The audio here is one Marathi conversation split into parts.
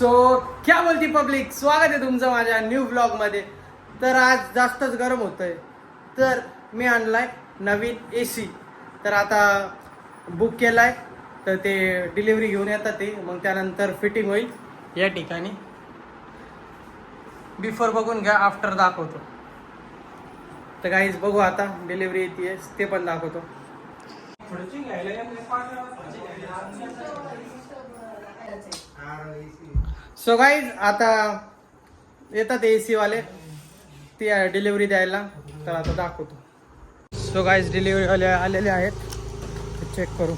सो क्या बोलती पब्लिक, स्वागत आहे तुमचं माझ्या न्यू ब्लॉगमध्ये. तर आज जास्तच गरम होतंय, तर मी आणलाय नवीन AC. तर आता बुक केलाय, तर ते डिलिव्हरी घेऊन येतात ते, मग त्यानंतर फिटिंग होईल या ठिकाणी. बिफोर बघून घ्या, आफ्टर दाखवतो. तर गाईज बघू आता डिलिव्हरी येते ते पण दाखवतो. सो गाईज आता येतात AC वाले ती डिलिव्हरी द्यायला, तर आता दाखवतो. सो गाईज डिलिव्हरी वाले आलेले आहेत, चेक करू.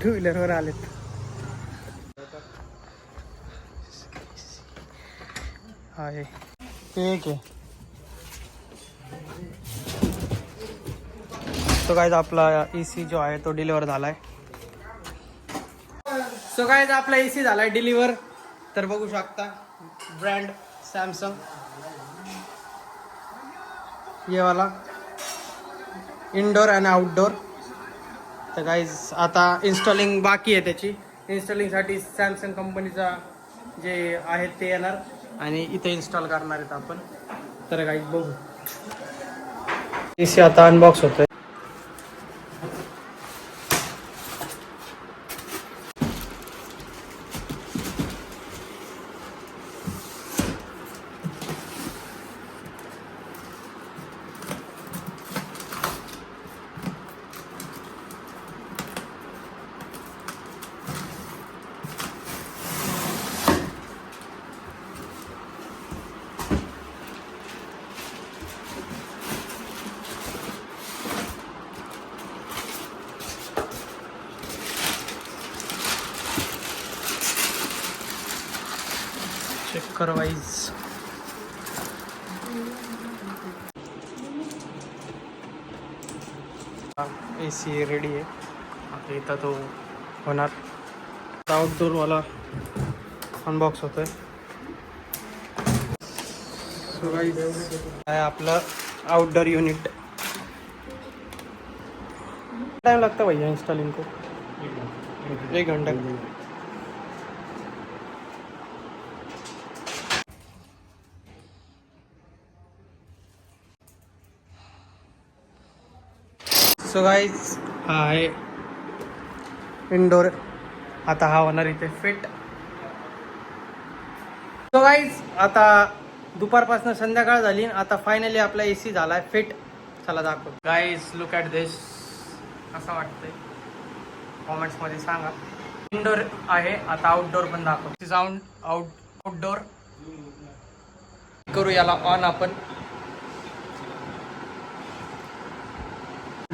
टू व्हीलरवर आलेत. आहे ठीक आहे. सो गाईज आपला AC जो आहे तो डिलिव्हर झालाय. सो गाईज आपला AC झालाय डिलिव्हर. तर बघू शकता ब्रँड सॅमसंग ये वाला, इनडोर आणि आउटडोर. तर गाईज आता इन्स्टॉलिंग बाकी आहे. त्याची इन्स्टॉलिंगसाठी सॅमसंग कंपनीचा जे आहेत ते येणार आणि इथे इन्स्टॉल करणार आहेत आपण. तर गाईज बघू. AC आता अनबॉक्स होतोय. चेक कर वाईज. AC रेडी आहे. आता इथं तो होणार. आउटडोरवाला अनबॉक्स होतोय. सो गाईज आहे आपलं आउटडोर युनिट. टाइम लगता है भैया इंस्टॉलिंग को? 1 घंटा. सो गाईज हा आहे इनडोर. आता हा होणार इथे फिट. सो गाईज आता दुपारपासून संध्याकाळ झाली, आता फायनली आपला AC झालाय फिट. चला दाखव. गाईज लुक ॲट दिस. असं वाटतंय कॉमेंट्समध्ये सांगा. इनडोर आहे, आता आउटडोर पण दाखव. साऊंड आउटडोर करू याला ऑन. आपण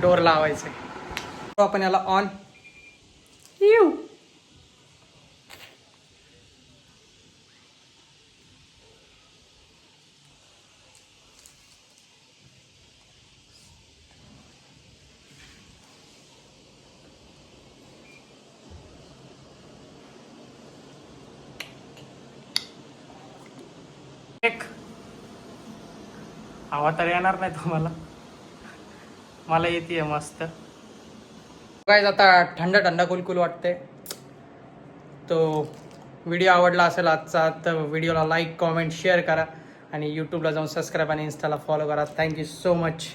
डोर लावायचे. आपण याला ऑन. एक हवा तर येणार नाही तुम्हाला, मला येते मस्त. काय आता थंड थंड कुलकुल वाटते. तो व्हिडिओ आवडला असेल आजचा तर व्हिडिओला लाईक कॉमेंट शेअर करा आणि यूट्यूबला जाऊन सबस्क्राईब आणि इन्स्टाला फॉलो करा. Thank you so much.